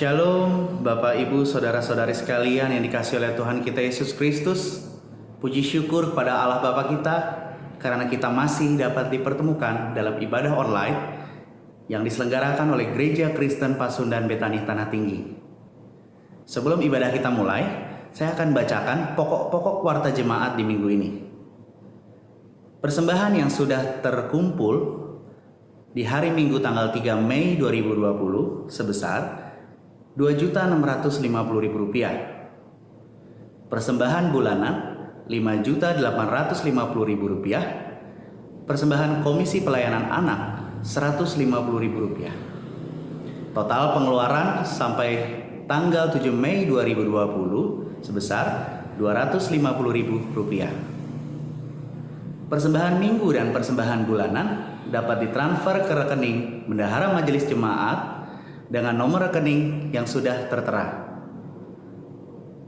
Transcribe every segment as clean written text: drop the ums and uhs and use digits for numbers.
Shalom Bapak Ibu Saudara-saudari sekalian yang dikasihi oleh Tuhan kita Yesus Kristus. Puji syukur kepada Allah Bapa kita karena kita masih dapat dipertemukan dalam ibadah online yang diselenggarakan oleh Gereja Kristen Pasundan Betani Tanah Tinggi. Sebelum ibadah kita mulai, saya akan bacakan pokok-pokok warta jemaat di minggu ini. Persembahan yang sudah terkumpul di hari Minggu tanggal 3 Mei 2020 sebesar Rp2.650.000. Persembahan bulanan Rp5.850.000. Persembahan Komisi Pelayanan Anak Rp150.000. Total pengeluaran sampai tanggal 7 Mei 2020 sebesar Rp250.000. Persembahan minggu dan persembahan bulanan dapat ditransfer ke rekening Bendahara Majelis Jemaat dengan nomor rekening yang sudah tertera.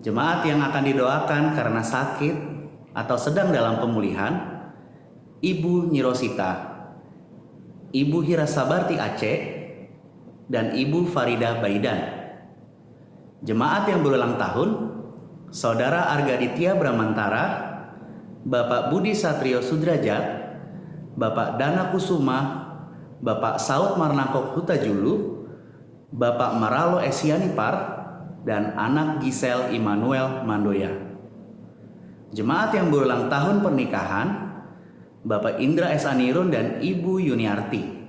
Jemaat yang akan didoakan karena sakit atau sedang dalam pemulihan: Ibu Nyirosita, Ibu Hirasabarti Aceh, dan Ibu Farida Baidan. Jemaat yang berulang tahun: Saudara Argaditya Bramantara, Bapak Budi Satrio Sudrajat, Bapak Dana Kusuma, Bapak Saud Marnakok Hutajulu, Bapak Maralo Esianipar, dan anak Gisel Immanuel Mandoya. Jemaat yang berulang tahun pernikahan: Bapak Indra S. Anirun dan Ibu Yuniarti.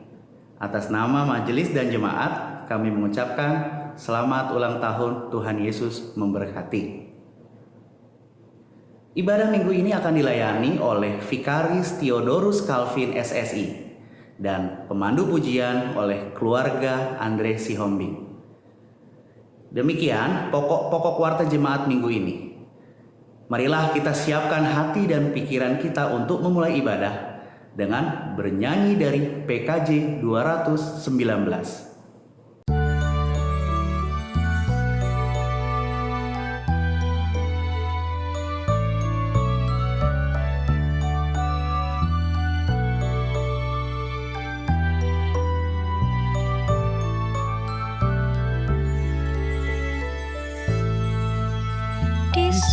Atas nama majelis dan jemaat, kami mengucapkan selamat ulang tahun, Tuhan Yesus memberkati. Ibadah minggu ini akan dilayani oleh Vikaris Theodorus Calvin SSI dan pemandu pujian oleh keluarga Andre Sihombing. Demikian pokok-pokok warta jemaat minggu ini. Marilah kita siapkan hati dan pikiran kita untuk memulai ibadah dengan bernyanyi dari PKJ 219.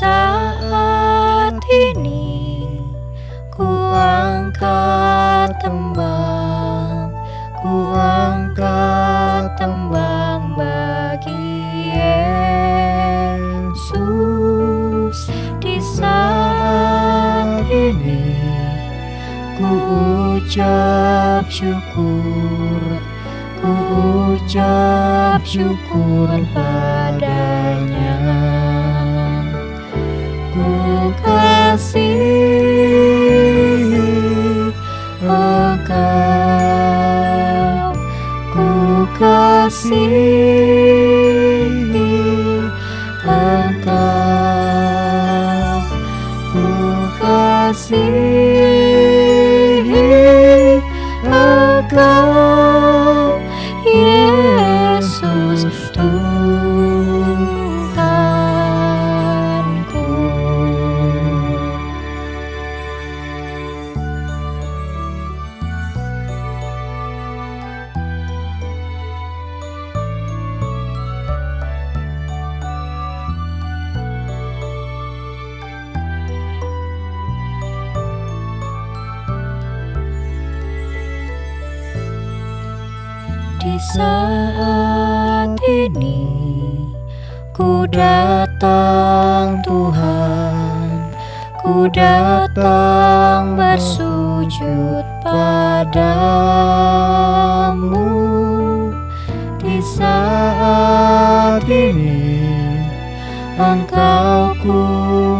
Saat ini ku angkat tembang bagi Yesus. Di saat ini ku ucap syukur padanya. Ku kasih Engkau, ku kasih Engkau, ku kasih Engkau, Yesus Tuhanku. Di saat ini ku datang Tuhan, ku datang bersujud padamu. Di saat ini Engkau ku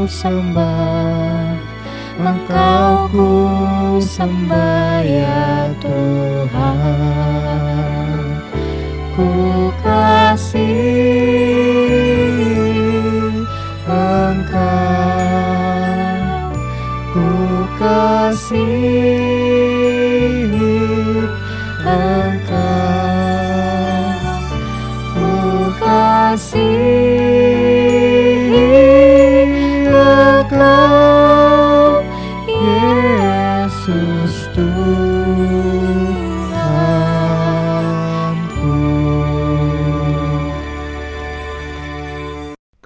sembah, Engkau ku sembah ya Tuhan. Ku kasih Engkau, ku kasih Engkau, ku kasih Engkau, Yesus Tuhanku.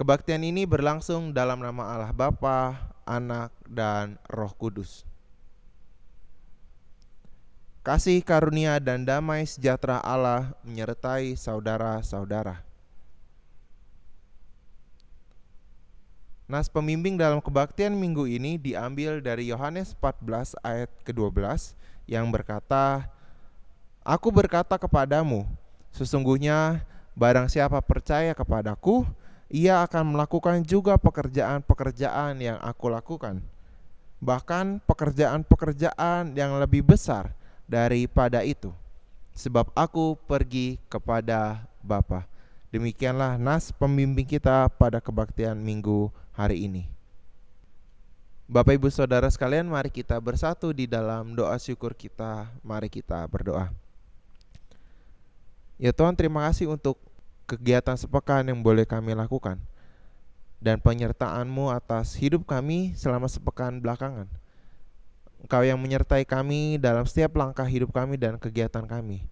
Kebaktian ini berlangsung dalam nama Allah Bapa, Anak, dan Roh Kudus. Kasih karunia dan damai sejahtera Allah menyertai saudara-saudara. Nas pembimbing dalam kebaktian minggu ini diambil dari Yohanes 14 ayat ke-12 yang berkata, Aku berkata kepadamu, sesungguhnya barang siapa percaya kepadaku, ia akan melakukan juga pekerjaan-pekerjaan yang aku lakukan. Bahkan pekerjaan-pekerjaan yang lebih besar daripada itu, sebab aku pergi kepada Bapa. Demikianlah nas pembimbing kita pada kebaktian minggu hari ini. Bapak Ibu Saudara sekalian, mari kita bersatu di dalam doa syukur kita. Mari kita berdoa. Ya Tuhan, terima kasih untuk kegiatan sepekan yang boleh kami lakukan dan penyertaan-Mu atas hidup kami selama sepekan belakangan. Engkau yang menyertai kami dalam setiap langkah hidup kami dan kegiatan kami.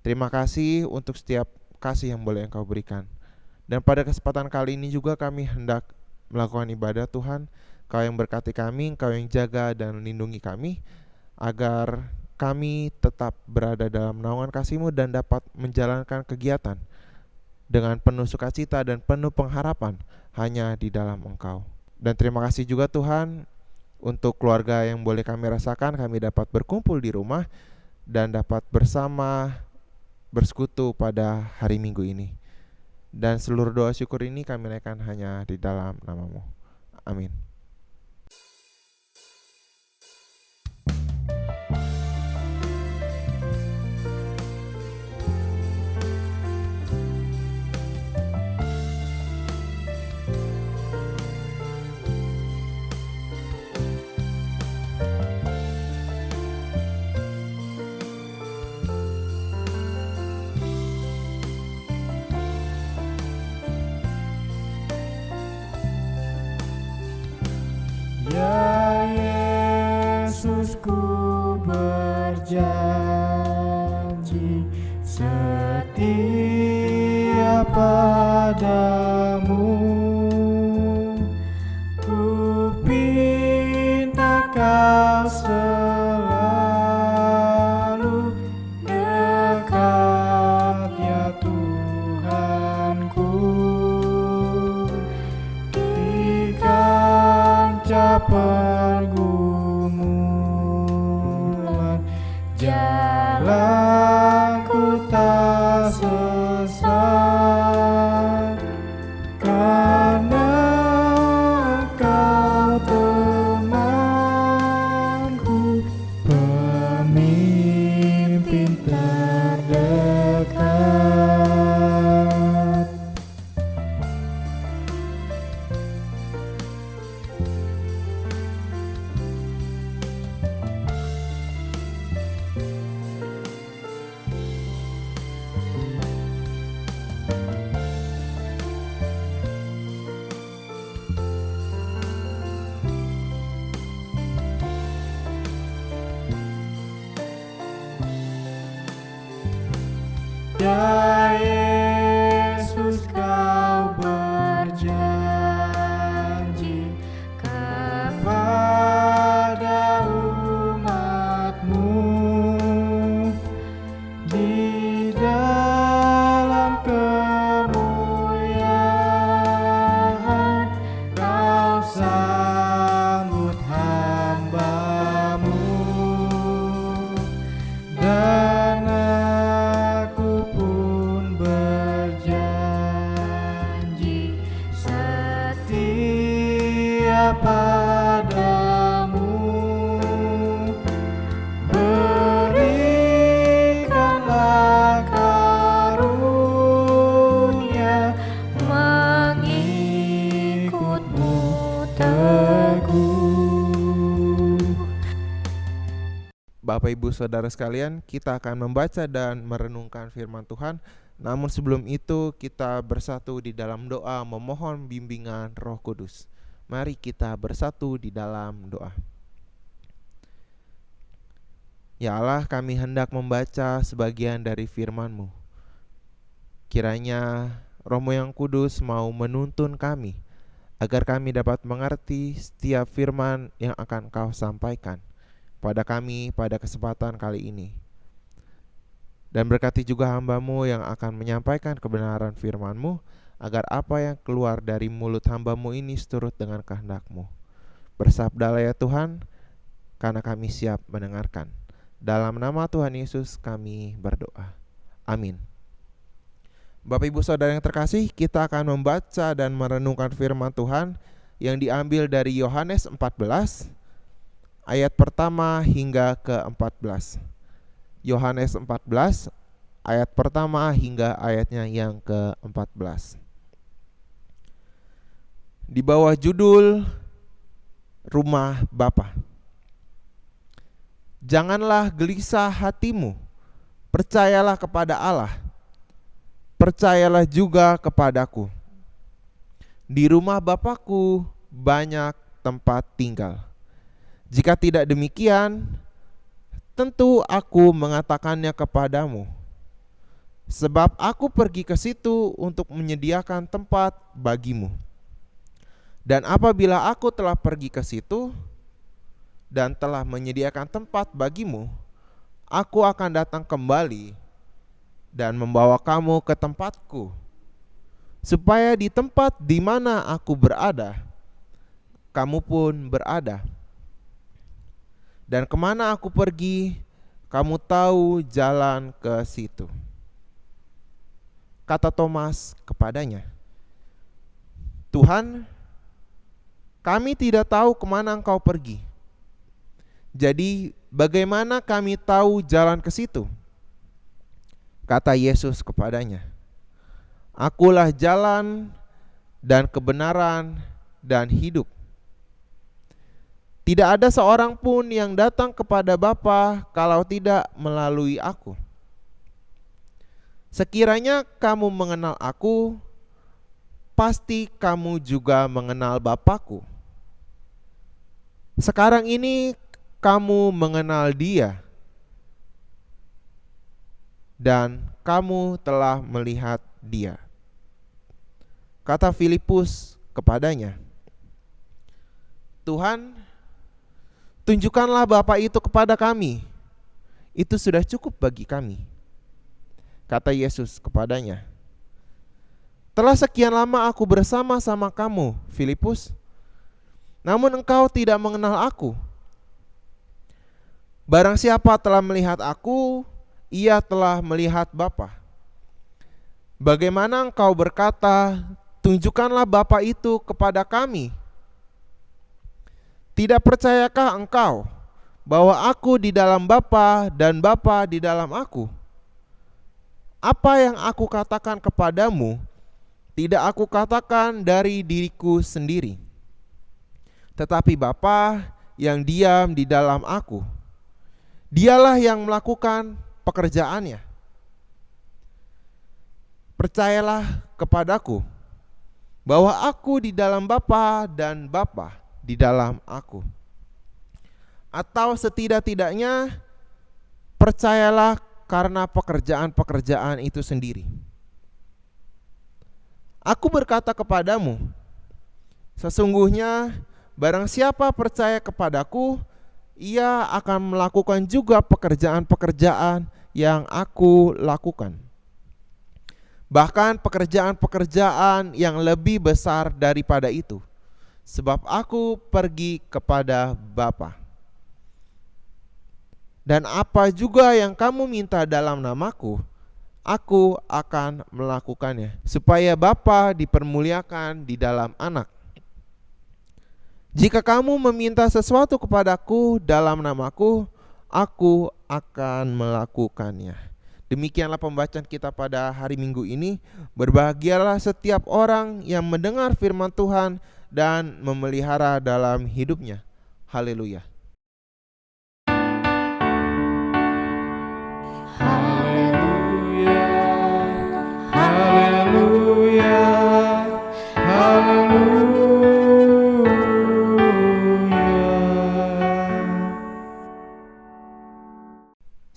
Terima kasih untuk setiap kasih yang boleh Engkau berikan. Dan pada kesempatan kali ini juga kami hendak melakukan ibadah Tuhan. Engkau yang berkati kami, Engkau yang jaga dan lindungi kami, agar kami tetap berada dalam naungan kasih-Mu dan dapat menjalankan kegiatan dengan penuh sukacita dan penuh pengharapan hanya di dalam Engkau. Dan terima kasih juga Tuhan untuk keluarga yang boleh kami rasakan, kami dapat berkumpul di rumah dan dapat bersama bersekutu pada hari Minggu ini. Dan seluruh doa syukur ini kami naikkan hanya di dalam nama-Mu. Amin. Ya Yesus, ku berjanji setia padamu. Ku pinta kau selalu dekat, ya Tuhanku, di kancah pergumulan. Jalanku tak sesat, karena Kau temanku, pemimpin terdekat. Ya Yesus, Kau berjanji kepada umat-Mu, di dalam kemuliaan Kau sambut hamba-Mu, dan aku pun berjanji setia padamu. Berikanlah karunia mengikut-Mu teguh. Bapak Ibu Saudara sekalian, kita akan membaca dan merenungkan firman Tuhan. Namun sebelum itu kita bersatu di dalam doa memohon bimbingan Roh Kudus. Mari kita bersatu di dalam doa. Ya Allah, kami hendak membaca sebagian dari firman-Mu. Kiranya Roh-Mu yang kudus mau menuntun kami agar kami dapat mengerti setiap firman yang akan Kau sampaikan pada kami pada kesempatan kali ini. Dan berkati juga hamba-Mu yang akan menyampaikan kebenaran firman-Mu, agar apa yang keluar dari mulut hamba-Mu ini seturut dengan kehendak-Mu. Bersabdalah ya Tuhan, karena kami siap mendengarkan. Dalam nama Tuhan Yesus kami berdoa. Amin. Bapak Ibu Saudara yang terkasih, kita akan membaca dan merenungkan firman Tuhan yang diambil dari Yohanes 14 ayat pertama hingga ke-14. Yohanes 14 ayat pertama hingga ayatnya yang ke-14. Di bawah judul Rumah Bapa. Janganlah gelisah hatimu, percayalah kepada Allah, percayalah juga kepadaku. Di rumah Bapa-Ku banyak tempat tinggal. Jika tidak demikian, tentu aku mengatakannya kepadamu. Sebab aku pergi ke situ untuk menyediakan tempat bagimu. Dan apabila aku telah pergi ke situ dan telah menyediakan tempat bagimu, aku akan datang kembali dan membawa kamu ke tempatku, supaya di tempat di mana aku berada, kamu pun berada. Dan kemana aku pergi, kamu tahu jalan ke situ. Kata Thomas kepadanya, Tuhan, kami tidak tahu kemana Engkau pergi. Jadi bagaimana kami tahu jalan ke situ? Kata Yesus kepadanya, Akulah jalan dan kebenaran dan hidup. Tidak ada seorang pun yang datang kepada Bapa kalau tidak melalui aku. Sekiranya kamu mengenal aku, pasti kamu juga mengenal Bapa-Ku. Sekarang ini kamu mengenal Dia, dan kamu telah melihat Dia. Kata Filipus kepadanya, Tuhan, tunjukkanlah Bapa itu kepada kami, itu sudah cukup bagi kami. Kata Yesus kepadanya, telah sekian lama aku bersama-sama kamu, Filipus, namun engkau tidak mengenal aku. Barang siapa telah melihat aku, ia telah melihat Bapa. Bagaimana engkau berkata, tunjukkanlah Bapa itu kepada kami? Tidak percayakah engkau bahwa aku di dalam Bapa dan Bapa di dalam aku? Apa yang aku katakan kepadamu, tidak aku katakan dari diriku sendiri, tetapi Bapa yang diam di dalam aku, Dialah yang melakukan pekerjaannya. Percayalah kepadaku bahwa aku di dalam Bapa dan Bapa di dalam aku. Atau setidak-tidaknya percayalah karena pekerjaan-pekerjaan itu sendiri. Aku berkata kepadamu, sesungguhnya barang siapa percaya kepadaku, ia akan melakukan juga pekerjaan-pekerjaan yang aku lakukan. Bahkan pekerjaan-pekerjaan yang lebih besar daripada itu, sebab aku pergi kepada Bapa. Dan apa juga yang kamu minta dalam namaku, aku akan melakukannya, supaya Bapa dipermuliakan di dalam Anak. Jika kamu meminta sesuatu kepadaku dalam namaku, aku akan melakukannya. Demikianlah pembacaan kita pada hari Minggu ini. Berbahagialah setiap orang yang mendengar firman Tuhan dan memelihara dalam hidupnya. Haleluya.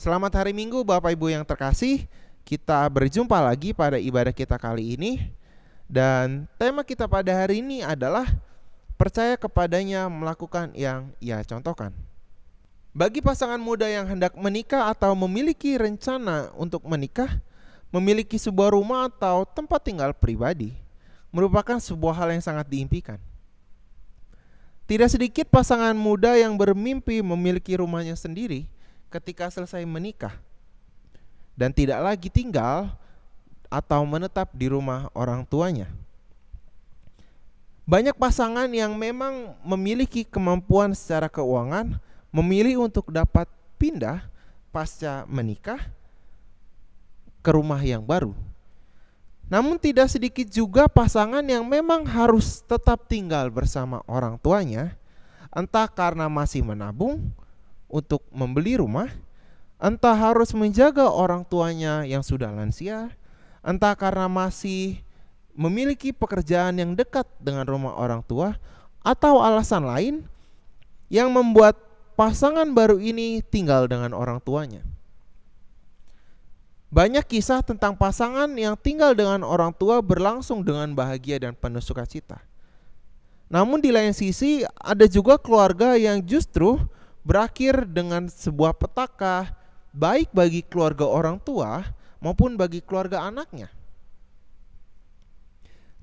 Selamat hari Minggu Bapak Ibu yang terkasih. Kita berjumpa lagi pada ibadah kita kali ini. Dan tema kita pada hari ini adalah percaya kepadanya melakukan yang ia contohkan. Bagi pasangan muda yang hendak menikah atau memiliki rencana untuk menikah, memiliki sebuah rumah atau tempat tinggal pribadi merupakan sebuah hal yang sangat diimpikan. Tidak sedikit pasangan muda yang bermimpi memiliki rumahnya sendiri ketika selesai menikah dan tidak lagi tinggal atau menetap di rumah orang tuanya. Banyak pasangan yang memang memiliki kemampuan secara keuangan memilih untuk dapat pindah pasca menikah ke rumah yang baru. Namun tidak sedikit juga pasangan yang memang harus tetap tinggal bersama orang tuanya, entah karena masih menabung untuk membeli rumah, entah harus menjaga orang tuanya yang sudah lansia, entah karena masih memiliki pekerjaan yang dekat dengan rumah orang tua, atau alasan lain yang membuat pasangan baru ini tinggal dengan orang tuanya. Banyak kisah tentang pasangan yang tinggal dengan orang tua berlangsung dengan bahagia dan penuh sukacita. Namun di lain sisi ada juga keluarga yang justru berakhir dengan sebuah petaka baik bagi keluarga orang tua maupun bagi keluarga anaknya.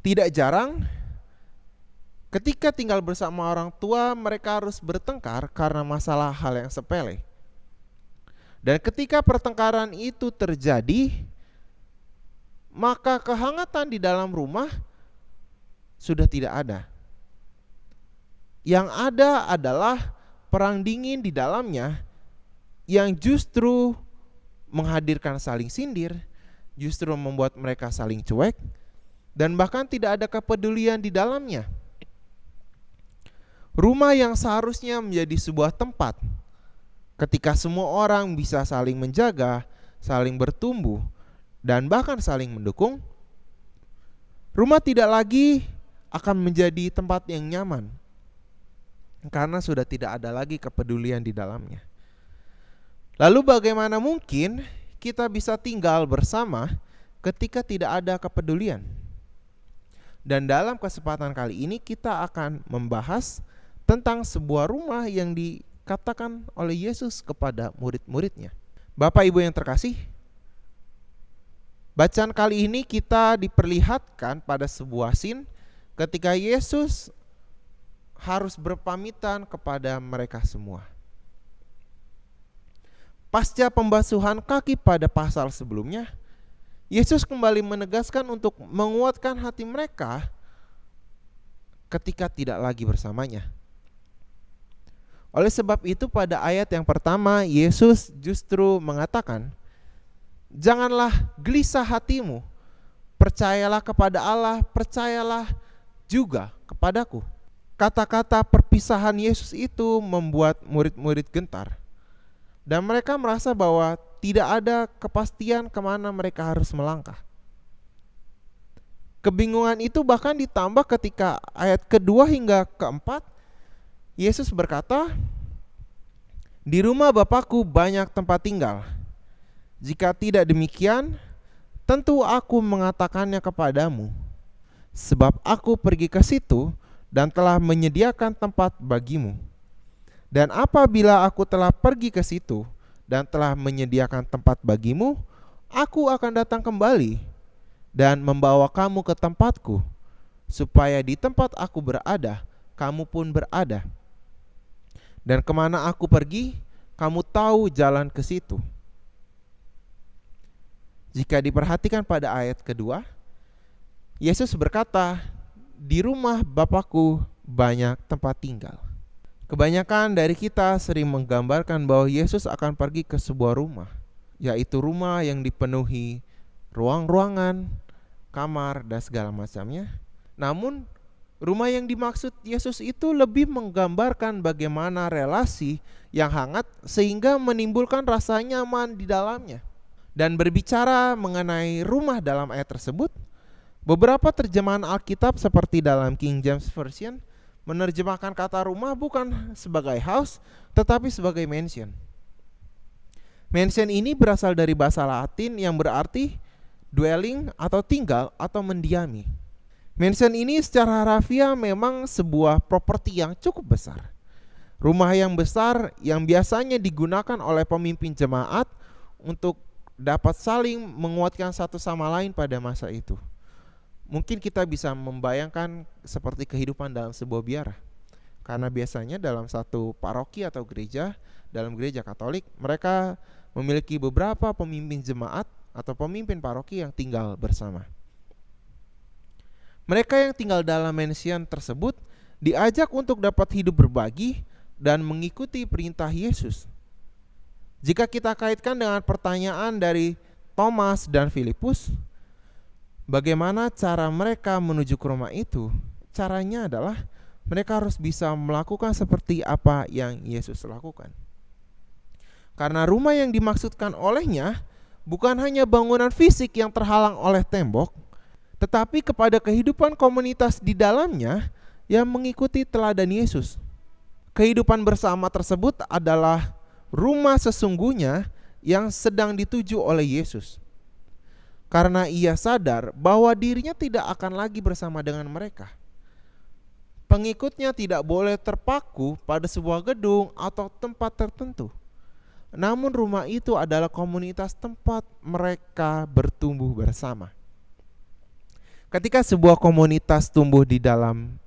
Tidak jarang ketika tinggal bersama orang tua, mereka harus bertengkar karena masalah hal yang sepele. Dan ketika pertengkaran itu terjadi, maka kehangatan di dalam rumah sudah tidak ada. Yang ada adalah perang dingin di dalamnya yang justru menghadirkan saling sindir, justru membuat mereka saling cuek, dan bahkan tidak ada kepedulian di dalamnya. Rumah yang seharusnya menjadi sebuah tempat ketika semua orang bisa saling menjaga, saling bertumbuh, dan bahkan saling mendukung, rumah tidak lagi akan menjadi tempat yang nyaman karena sudah tidak ada lagi kepedulian di dalamnya. Lalu bagaimana mungkin kita bisa tinggal bersama ketika tidak ada kepedulian? Dan dalam kesempatan kali ini kita akan membahas tentang sebuah rumah yang dikatakan oleh Yesus kepada murid-muridnya. Bapak Ibu yang terkasih, bacaan kali ini kita diperlihatkan pada sebuah scene ketika Yesus harus berpamitan kepada mereka semua. Pasca pembasuhan kaki pada pasal sebelumnya, Yesus kembali menegaskan untuk menguatkan hati mereka ketika tidak lagi bersamanya. Oleh sebab itu pada ayat yang pertama Yesus justru mengatakan, "Janganlah gelisah hatimu, percayalah kepada Allah, percayalah juga kepadaku." Kata-kata perpisahan Yesus itu membuat murid-murid gentar. Dan mereka merasa bahwa tidak ada kepastian kemana mereka harus melangkah. Kebingungan itu bahkan ditambah ketika ayat kedua hingga keempat, Yesus berkata, "Di rumah Bapakku banyak tempat tinggal. Jika tidak demikian, tentu aku mengatakannya kepadamu. Sebab aku pergi ke situ dan telah menyediakan tempat bagimu. Dan apabila aku telah pergi ke situ dan telah menyediakan tempat bagimu, aku akan datang kembali dan membawa kamu ke tempatku, supaya di tempat aku berada, kamu pun berada. Dan kemana aku pergi, kamu tahu jalan ke situ." Jika diperhatikan pada ayat kedua, Yesus berkata, "Di rumah Bapakku banyak tempat tinggal." Kebanyakan dari kita sering menggambarkan bahwa Yesus akan pergi ke sebuah rumah, yaitu rumah yang dipenuhi ruang-ruangan, kamar, dan segala macamnya. Namun rumah yang dimaksud Yesus itu lebih menggambarkan bagaimana relasi yang hangat sehingga menimbulkan rasa nyaman di dalamnya. Dan berbicara mengenai rumah dalam ayat tersebut, beberapa terjemahan Alkitab seperti dalam King James Version menerjemahkan kata rumah bukan sebagai house tetapi sebagai mansion. Mansion ini berasal dari bahasa Latin yang berarti dwelling atau tinggal atau mendiami. Mansion ini secara harafiah memang sebuah properti yang cukup besar. Rumah yang besar yang biasanya digunakan oleh pemimpin jemaat untuk dapat saling menguatkan satu sama lain pada masa itu. Mungkin kita bisa membayangkan seperti kehidupan dalam sebuah biara. Karena biasanya dalam satu paroki atau gereja, dalam gereja Katolik, mereka memiliki beberapa pemimpin jemaat atau pemimpin paroki yang tinggal bersama. Mereka yang tinggal dalam mansion tersebut diajak untuk dapat hidup berbagi dan mengikuti perintah Yesus. Jika kita kaitkan dengan pertanyaan dari Thomas dan Filipus, bagaimana cara mereka menuju ke rumah itu? Caranya adalah mereka harus bisa melakukan seperti apa yang Yesus lakukan. Karena rumah yang dimaksudkan olehnya bukan hanya bangunan fisik yang terhalang oleh tembok, tetapi kepada kehidupan komunitas di dalamnya yang mengikuti teladan Yesus. Kehidupan bersama tersebut adalah rumah sesungguhnya yang sedang dituju oleh Yesus. Karena ia sadar bahwa dirinya tidak akan lagi bersama dengan mereka. Pengikutnya tidak boleh terpaku pada sebuah gedung atau tempat tertentu. Namun rumah itu adalah komunitas tempat mereka bertumbuh bersama. Ketika sebuah komunitas tumbuh di dalam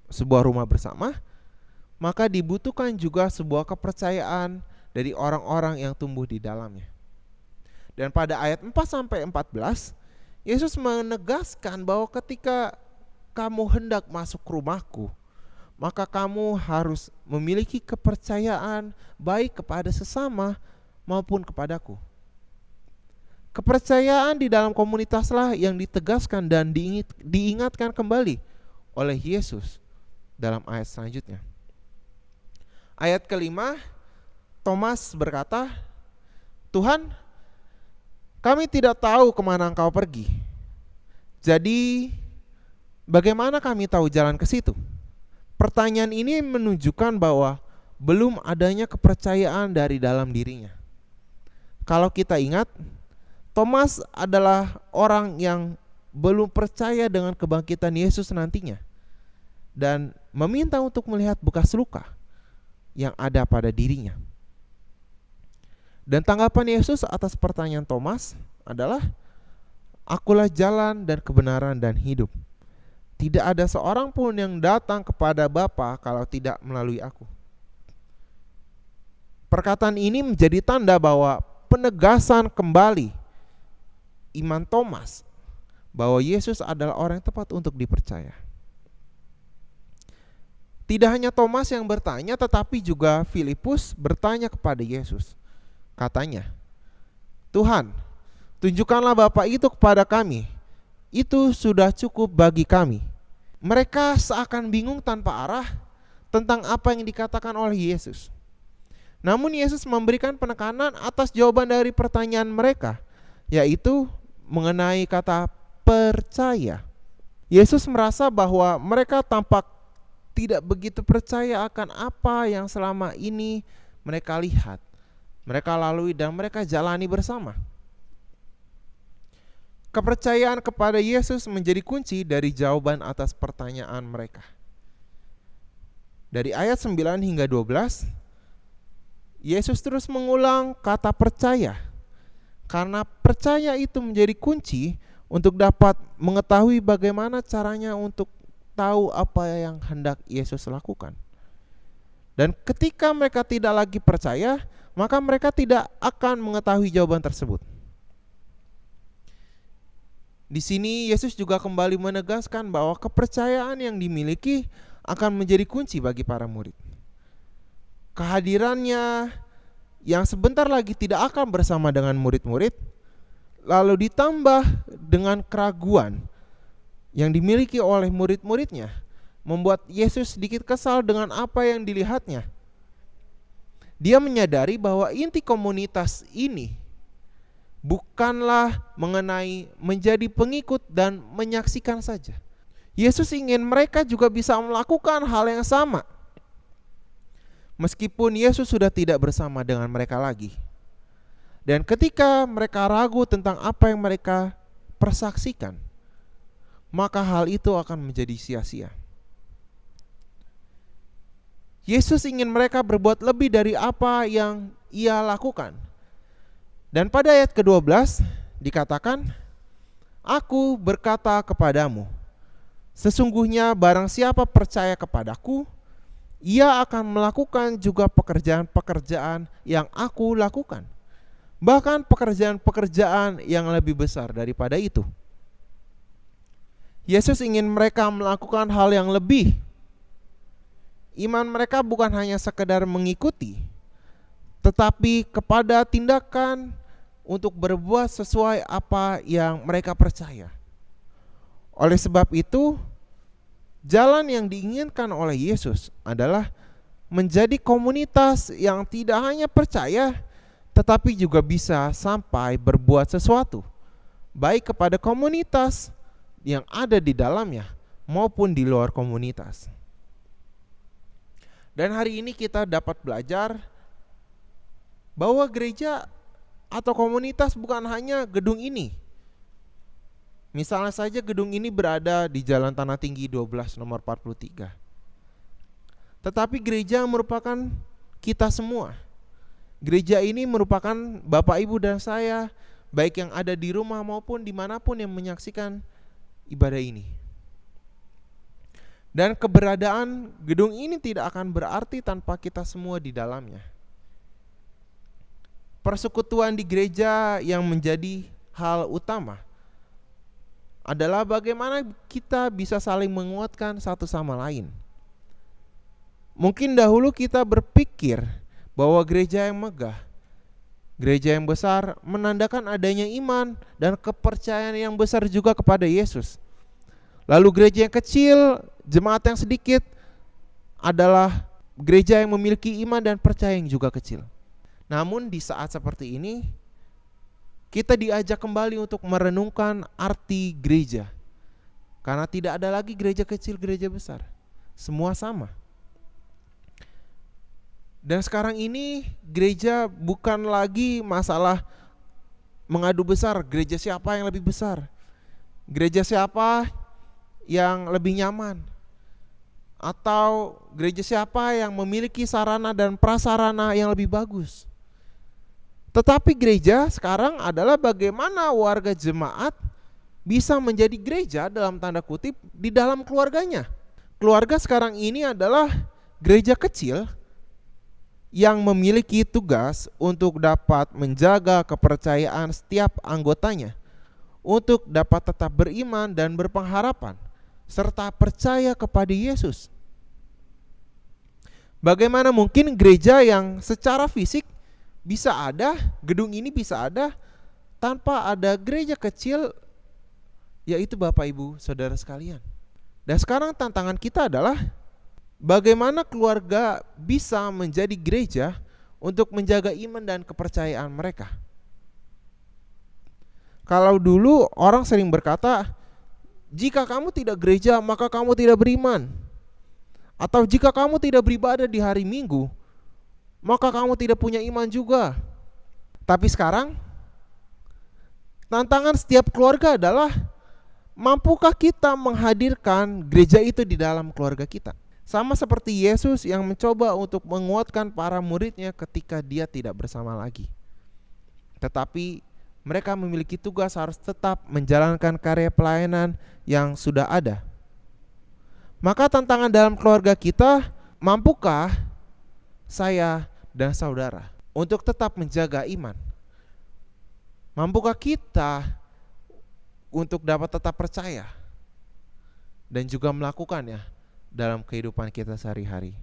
sebuah rumah bersama, maka dibutuhkan juga sebuah kepercayaan dari orang-orang yang tumbuh di dalamnya. Dan pada ayat 4-14, Yesus menegaskan bahwa ketika kamu hendak masuk rumahku, maka kamu harus memiliki kepercayaan baik kepada sesama maupun kepadaku. Kepercayaan di dalam komunitaslah yang ditegaskan dan diingatkan kembali oleh Yesus dalam ayat selanjutnya. Ayat kelima, Thomas berkata, Tuhan, kami tidak tahu kemana Engkau pergi. Jadi, bagaimana kami tahu jalan ke situ? Pertanyaan ini menunjukkan bahwa belum adanya kepercayaan dari dalam dirinya. Kalau kita ingat, Thomas adalah orang yang belum percaya dengan kebangkitan Yesus nantinya dan meminta untuk melihat bekas luka yang ada pada dirinya. Dan tanggapan Yesus atas pertanyaan Thomas adalah, Akulah jalan dan kebenaran dan hidup. Tidak ada seorang pun yang datang kepada Bapa kalau tidak melalui aku. Perkataan ini menjadi tanda bahwa penegasan kembali iman Thomas bahwa Yesus adalah orang yang tepat untuk dipercaya. Tidak hanya Thomas yang bertanya, tetapi juga Filipus bertanya kepada Yesus. Katanya, Tuhan, tunjukkanlah Bapa itu kepada kami. Itu sudah cukup bagi kami. Mereka seakan bingung tanpa arah tentang apa yang dikatakan oleh Yesus. Namun Yesus memberikan penekanan atas jawaban dari pertanyaan mereka, yaitu mengenai kata percaya. Yesus merasa bahwa mereka tampak tidak begitu percaya akan apa yang selama ini mereka lihat, mereka lalui dan mereka jalani bersama. Kepercayaan kepada Yesus menjadi kunci dari jawaban atas pertanyaan mereka. Dari ayat 9 hingga 12, Yesus terus mengulang kata percaya. Karena percaya itu menjadi kunci untuk dapat mengetahui bagaimana caranya untuk tahu apa yang hendak Yesus lakukan. Dan ketika mereka tidak lagi percaya, maka mereka tidak akan mengetahui jawaban tersebut. Di sini Yesus juga kembali menegaskan bahwa kepercayaan yang dimiliki akan menjadi kunci bagi para murid. Kehadirannya yang sebentar lagi tidak akan bersama dengan murid-murid, lalu ditambah dengan keraguan yang dimiliki oleh murid-muridnya, membuat Yesus sedikit kesal dengan apa yang dilihatnya. Dia menyadari bahwa inti komunitas ini bukanlah mengenai menjadi pengikut dan menyaksikan saja. Yesus ingin mereka juga bisa melakukan hal yang sama. Meskipun Yesus sudah tidak bersama dengan mereka lagi. Dan ketika mereka ragu tentang apa yang mereka persaksikan, maka hal itu akan menjadi sia-sia. Yesus ingin mereka berbuat lebih dari apa yang ia lakukan. Dan pada ayat ke-12 dikatakan, Aku berkata kepadamu, sesungguhnya barang siapa percaya kepadaku, ia akan melakukan juga pekerjaan-pekerjaan yang aku lakukan. Bahkan pekerjaan-pekerjaan yang lebih besar daripada itu. Yesus ingin mereka melakukan hal yang lebih. Iman mereka bukan hanya sekedar mengikuti, tetapi kepada tindakan untuk berbuat sesuai apa yang mereka percaya. Oleh sebab itu, jalan yang diinginkan oleh Yesus adalah menjadi komunitas yang tidak hanya percaya, tetapi juga bisa sampai berbuat sesuatu, baik kepada komunitas yang ada di dalamnya maupun di luar komunitas. Dan hari ini kita dapat belajar bahwa gereja atau komunitas bukan hanya gedung ini. Misalnya saja gedung ini berada di Jalan Tanah Tinggi 12 nomor 43. Tetapi gereja merupakan kita semua. Gereja ini merupakan Bapak, Ibu, dan saya, baik yang ada di rumah maupun dimanapun yang menyaksikan ibadah ini. Dan keberadaan gedung ini tidak akan berarti tanpa kita semua di dalamnya. Persekutuan di gereja yang menjadi hal utama adalah bagaimana kita bisa saling menguatkan satu sama lain. Mungkin dahulu kita berpikir bahwa gereja yang megah, gereja yang besar menandakan adanya iman dan kepercayaan yang besar juga kepada Yesus. Lalu gereja yang kecil, jemaat yang sedikit adalah gereja yang memiliki iman dan percaya yang juga kecil. Namun di saat seperti ini, kita diajak kembali untuk merenungkan arti gereja. Karena tidak ada lagi gereja kecil, gereja besar. Semua sama. Dan sekarang ini gereja bukan lagi masalah mengadu besar, gereja siapa yang lebih besar, gereja siapa yang lebih nyaman, atau gereja siapa yang memiliki sarana dan prasarana yang lebih bagus. Tetapi gereja sekarang adalah bagaimana warga jemaat bisa menjadi gereja dalam tanda kutip di dalam keluarganya. Keluarga sekarang ini adalah gereja kecil yang memiliki tugas untuk dapat menjaga kepercayaan setiap anggotanya, untuk dapat tetap beriman dan berpengharapan, serta percaya kepada Yesus. Bagaimana mungkin gereja yang secara fisik bisa ada, gedung ini bisa ada, tanpa ada gereja kecil, yaitu Bapak, Ibu, Saudara sekalian. Dan sekarang tantangan kita adalah bagaimana keluarga bisa menjadi gereja untuk menjaga iman dan kepercayaan mereka. Kalau dulu orang sering berkata, jika kamu tidak gereja maka kamu tidak beriman. Atau jika kamu tidak beribadah di hari Minggu, maka kamu tidak punya iman juga. Tapi sekarang tantangan setiap keluarga adalah, mampukah kita menghadirkan gereja itu di dalam keluarga kita? Sama seperti Yesus yang mencoba untuk menguatkan para muridnya ketika dia tidak bersama lagi. Tetapi mereka memiliki tugas harus tetap menjalankan karya pelayanan yang sudah ada. Maka tantangan dalam keluarga kita, mampukah saya dan saudara untuk tetap menjaga iman? Mampukah kita untuk dapat tetap percaya dan juga melakukannya dalam kehidupan kita sehari-hari?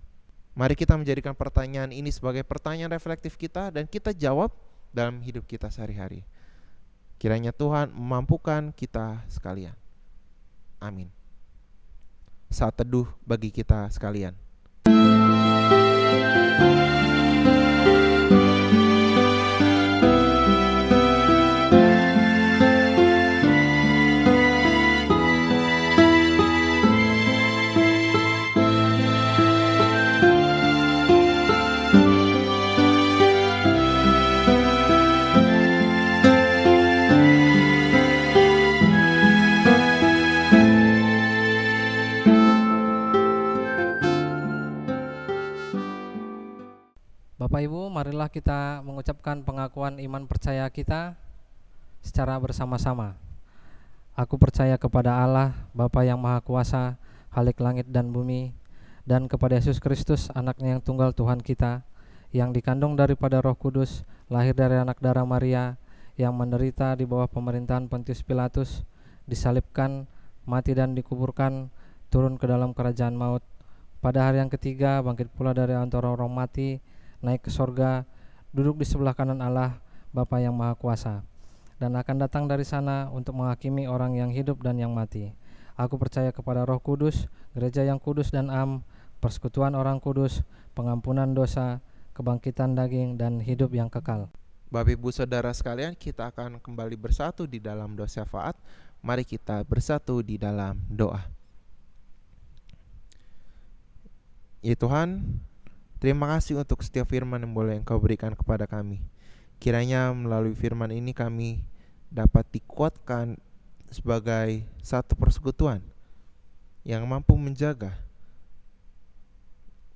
Mari kita menjadikan pertanyaan ini sebagai pertanyaan reflektif kita dan kita jawab dalam hidup kita sehari-hari. Kiranya Tuhan memampukan kita sekalian. Amin. Saat teduh bagi kita sekalian. Bapak Ibu, marilah kita mengucapkan pengakuan iman percaya kita secara bersama-sama. Aku percaya kepada Allah, Bapa yang Maha Kuasa, Khalik langit dan bumi, dan kepada Yesus Kristus, anaknya yang tunggal Tuhan kita, yang dikandung daripada Roh Kudus, lahir dari anak darah Maria, yang menderita di bawah pemerintahan Pontius Pilatus, disalibkan, mati dan dikuburkan, turun ke dalam kerajaan maut. Pada hari yang ketiga bangkit pula dari antara orang mati, naik ke sorga, duduk di sebelah kanan Allah, Bapa yang Maha Kuasa, dan akan datang dari sana untuk menghakimi orang yang hidup dan yang mati. Aku percaya kepada Roh Kudus, gereja yang kudus dan am, persekutuan orang kudus, pengampunan dosa, kebangkitan daging, dan hidup yang kekal. Bapak Ibu Saudara sekalian, kita akan kembali bersatu di dalam doa syafaat. Mari kita bersatu di dalam doa. Ya Tuhan, terima kasih untuk setiap firman yang boleh Engkau berikan kepada kami. Kiranya melalui firman ini kami dapat dikuatkan sebagai satu persekutuan yang mampu menjaga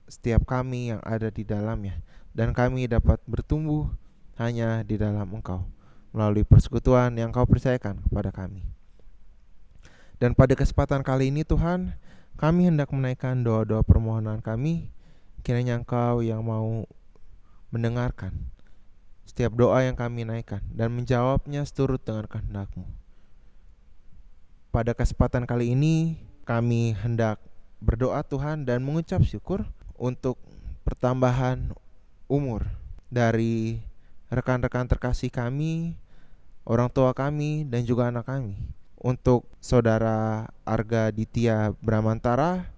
setiap kami yang ada di dalamnya, dan kami dapat bertumbuh hanya di dalam Engkau melalui persekutuan yang Kau percayakan kepada kami. Dan pada kesempatan kali ini Tuhan, kami hendak menaikkan doa-doa permohonan kami. Kiranya Engkau yang mau mendengarkan setiap doa yang kami naikkan dan menjawabnya seturut dengan kehendak-Mu. Pada kesempatan kali ini kami hendak berdoa Tuhan dan mengucap syukur untuk pertambahan umur dari rekan-rekan terkasih kami, orang tua kami, dan juga anak kami. Untuk Saudara Arga Ditya Bramantara,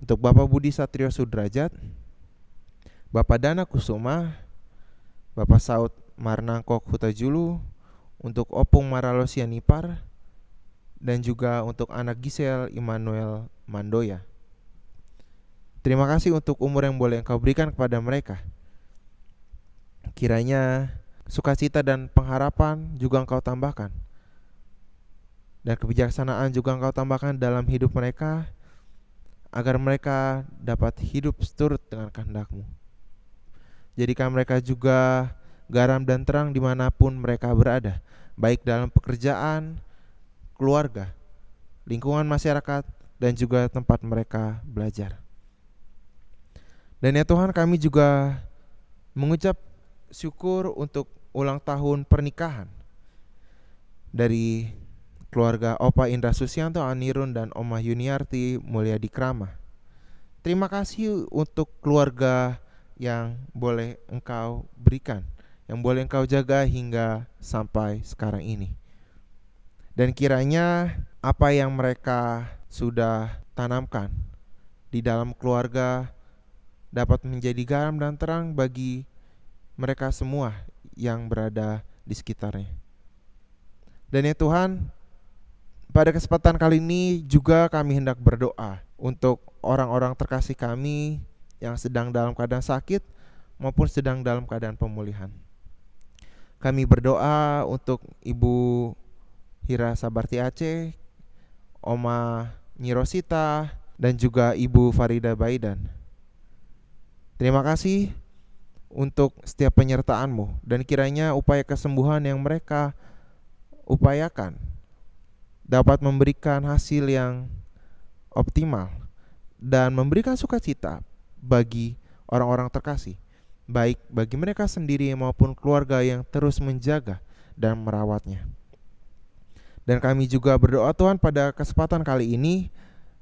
untuk Bapak Budi Satrio Sudrajat, Bapak Dana Kusuma, Bapak Saud Marnangkok Hutajulu, untuk Opung Maralosianipar, dan juga untuk anak Gisel Immanuel Mandoya. Terima kasih untuk umur yang boleh Engkau berikan kepada mereka. Kiranya sukacita dan pengharapan juga Engkau tambahkan, dan kebijaksanaan juga Engkau tambahkan dalam hidup mereka, agar mereka dapat hidup seturut dengan kehendak-Mu. Jadikan mereka juga garam dan terang dimanapun mereka berada, baik dalam pekerjaan, keluarga, lingkungan masyarakat, dan juga tempat mereka belajar. Dan ya Tuhan, kami juga mengucap syukur untuk ulang tahun pernikahan dari keluarga Opa Indra Susianto Anirun dan Oma Yuniarti Mulyadi Krama. Terima kasih untuk keluarga yang boleh Engkau berikan, yang boleh Engkau jaga hingga sampai sekarang ini. Dan kiranya apa yang mereka sudah tanamkan di dalam keluarga dapat menjadi garam dan terang bagi mereka semua yang berada di sekitarnya. Dan ya Tuhan, pada kesempatan kali ini juga kami hendak berdoa untuk orang-orang terkasih kami yang sedang dalam keadaan sakit maupun sedang dalam keadaan pemulihan. Kami berdoa untuk Ibu Hira Sabarti Aceh, Oma Nyirosita, dan juga Ibu Farida Baidan. Terima kasih untuk setiap penyertaan-Mu, dan kiranya upaya kesembuhan yang mereka upayakan dapat memberikan hasil yang optimal dan memberikan sukacita bagi orang-orang terkasih, baik bagi mereka sendiri maupun keluarga yang terus menjaga dan merawatnya. Dan kami juga berdoa Tuhan pada kesempatan kali ini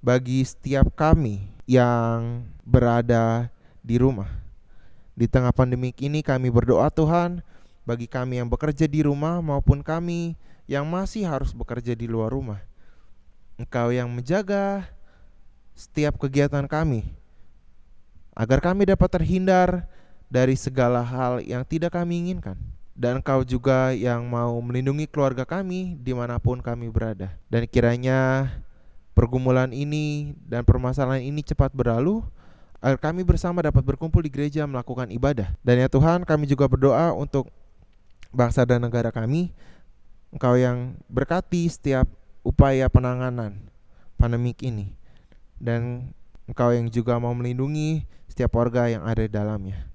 bagi setiap kami yang berada di rumah. Di tengah pandemik ini kami berdoa Tuhan bagi kami yang bekerja di rumah maupun kami yang masih harus bekerja di luar rumah. Engkau yang menjaga setiap kegiatan kami, agar kami dapat terhindar dari segala hal yang tidak kami inginkan. Dan Engkau juga yang mau melindungi keluarga kami dimanapun kami berada. Dan kiranya pergumulan ini dan permasalahan ini cepat berlalu, agar kami bersama dapat berkumpul di gereja melakukan ibadah. Dan ya Tuhan, kami juga berdoa untuk bangsa dan negara kami. Engkau yang berkati setiap upaya penanganan pandemik ini, dan Engkau yang juga mau melindungi setiap warga yang ada di dalamnya.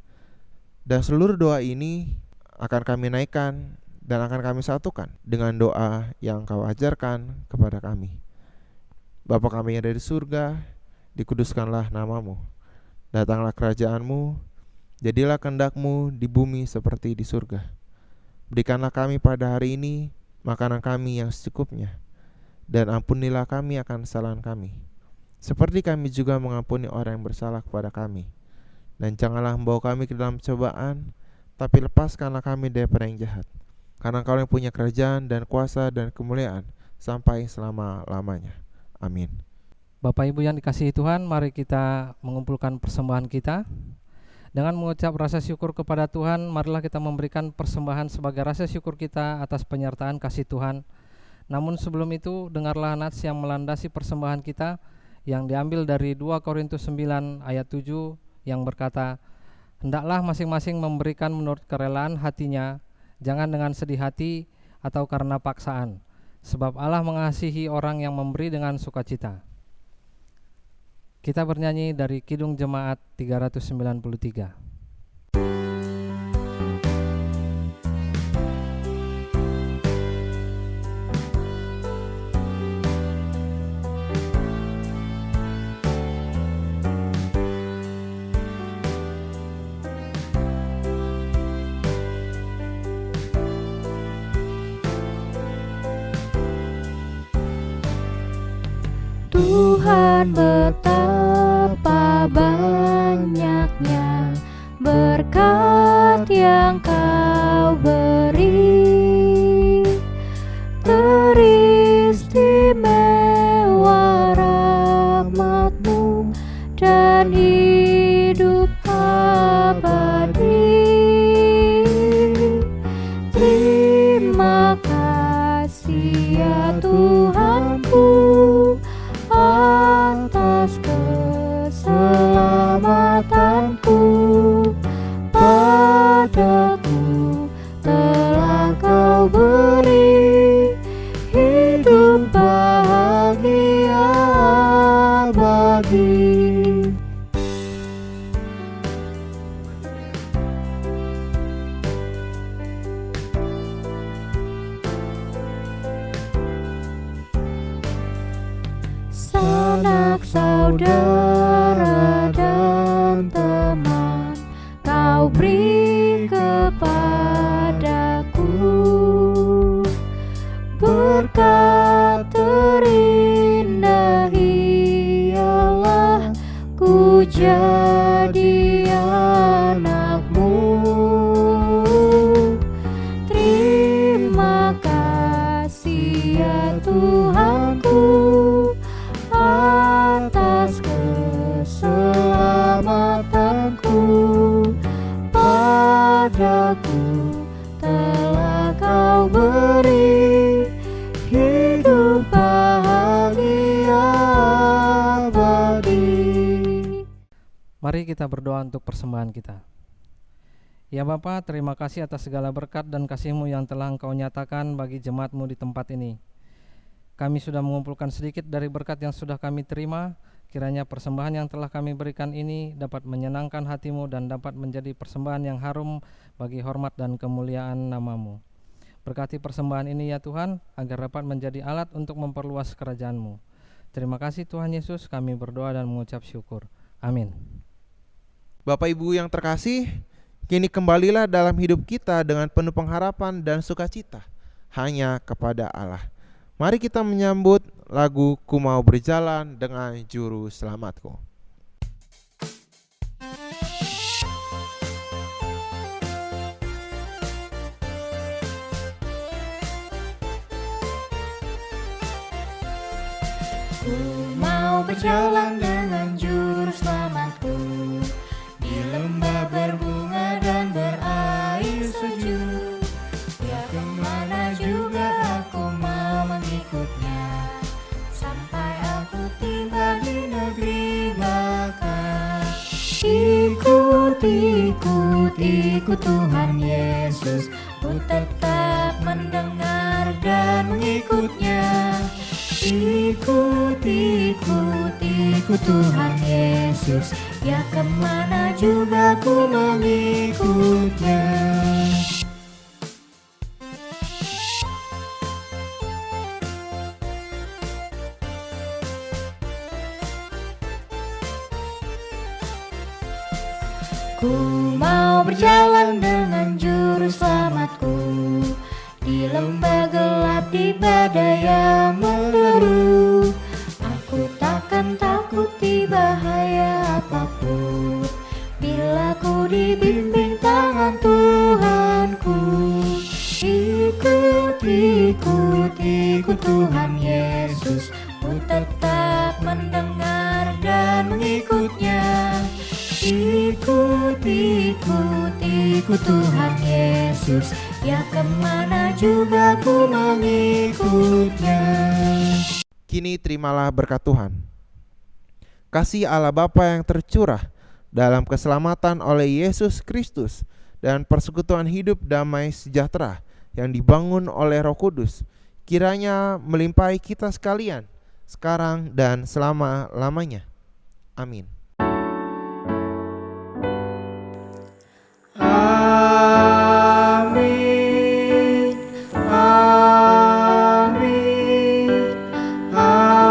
Dan seluruh doa ini akan kami naikkan dan akan kami satukan dengan doa yang Kau ajarkan kepada kami. Bapa kami yang ada di surga, dikuduskanlah nama-Mu. Datanglah kerajaan-Mu, jadilah kehendak-Mu di bumi seperti di surga. Berikanlah kami pada hari ini makanan kami yang secukupnya, dan ampunilah kami akan kesalahan kami, seperti kami juga mengampuni orang yang bersalah kepada kami. Dan janganlah membawa kami ke dalam cobaan, tapi lepaskanlah kami daripada yang jahat. Karena Kau yang punya kerajaan dan kuasa dan kemuliaan sampai selama-lamanya. Amin. Bapak Ibu yang dikasihi Tuhan, mari kita mengumpulkan persembahan kita. Dengan mengucap rasa syukur kepada Tuhan, marilah kita memberikan persembahan sebagai rasa syukur kita atas penyertaan kasih Tuhan. Namun sebelum itu, dengarlah nats yang melandasi persembahan kita yang diambil dari 2 Korintus 9 ayat 7 yang berkata, "Hendaklah masing-masing memberikan menurut kerelaan hatinya, jangan dengan sedih hati atau karena paksaan, sebab Allah mengasihi orang yang memberi dengan sukacita." Kita bernyanyi dari Kidung Jemaat 393. Tuhan, betapa banyaknya berkat yang Kau beri, teristimewa rahmat-Mu dan hidup abadi. Terima kasih ya Tuhanku atas keselamatanku, padaku telah Kau beri hidup bahagia abadi. Sanak saudara dan teman Kau beri kepadaku, berkat terindah ialah ku jadi anak-Mu. Terima kasih ya Tuhanku atas keselamatanku, padaku telah Kau beri hidup bahagia abadi. Mari kita berdoa untuk persembahan kita. Ya Bapa, terima kasih atas segala berkat dan kasih-Mu yang telah Engkau nyatakan bagi jemaat-Mu di tempat ini. Kami sudah mengumpulkan sedikit dari berkat yang sudah kami terima. Kiranya persembahan yang telah kami berikan ini dapat menyenangkan hati-Mu dan dapat menjadi persembahan yang harum bagi hormat dan kemuliaan nama-Mu. Berkati persembahan ini ya Tuhan, agar dapat menjadi alat untuk memperluas kerajaan-Mu. Terima kasih Tuhan Yesus, kami berdoa dan mengucap syukur. Amin. Bapak Ibu yang terkasih, kini kembalilah dalam hidup kita dengan penuh pengharapan dan sukacita hanya kepada Allah. Mari kita menyambut lagu Ku Mau Berjalan dengan Juru Selamatku. Ku mau berjalan dengan Juru Selamatku, di lembah berbunga dan berair sejuk. Ya kemana juga aku mau mengikutnya, sampai aku tiba di negeri bakar. Ikut, ikut, ikut Tuhan Yesus, ku tetap mendengar dan mengikutnya. Ikut, ikut, ikut Tuhan Yesus, ya kemana juga ku mengikutnya. Ku mau berjalan dengan juru selamatku, di lembah gelap, di badai yang menderu. Aku takkan takuti bahaya apapun, bila ku dibimbing tangan Tuhanku. Ikut, ikut, ikut Tuhan Yesus, ku tetap mendengar dan mengikutnya. Ikut, ikut, ikut Tuhan Yesus, ya kemana juga ku mengikutnya. Kini terimalah berkat Tuhan. Kasih Allah Bapa yang tercurah dalam keselamatan oleh Yesus Kristus dan persekutuan hidup damai sejahtera yang dibangun oleh Roh Kudus, kiranya melimpahi kita sekalian, sekarang dan selama-lamanya. Amin. Amin, amin, amin.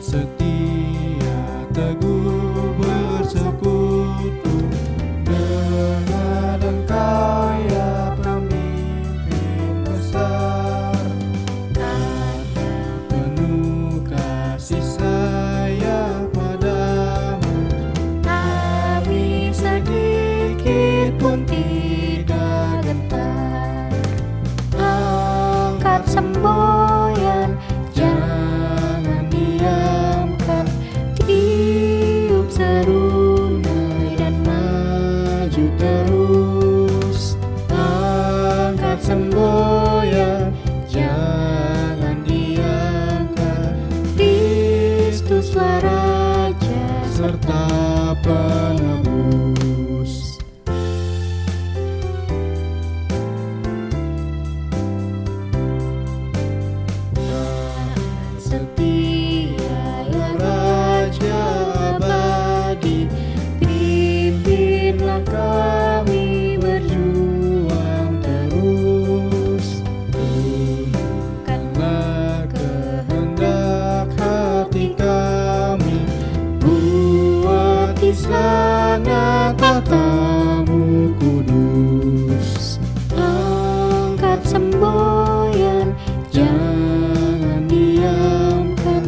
Setia teguh bersekutu dengan Engkau ya pemimpin besar. Penuh kasih saya padamu, Kami sedikit pun tidak gentar. Angkat semboyan, jangan diamkan. Tiup serunai dan maju terus. Angkat semboyan, jangan diamkan. Kristuslah Raja serta penebus. setia ya Raja abadi, pimpinlah kami berjuang terus. karena kehendak hati kami, buat di sana tatamu kudus. Angkat semboyan, jangan diamkan.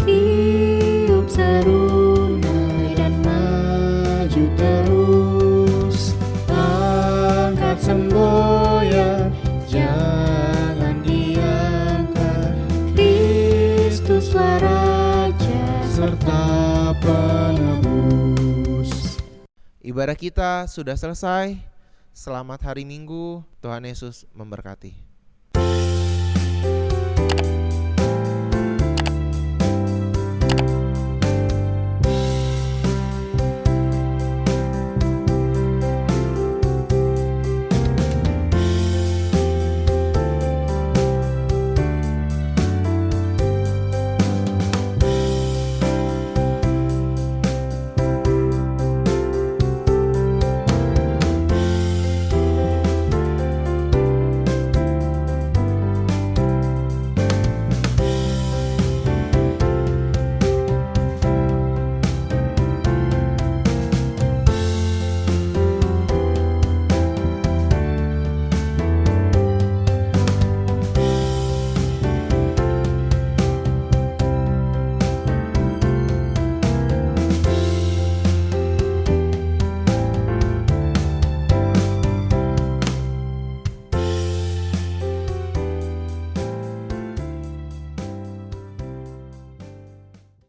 Tiup serunai dan maju terus. Angkat semboyan, jangan diamkan. Kristuslah Raja Serta penebus. Ibadah kita sudah selesai. Selamat hari Minggu. Tuhan Yesus memberkati.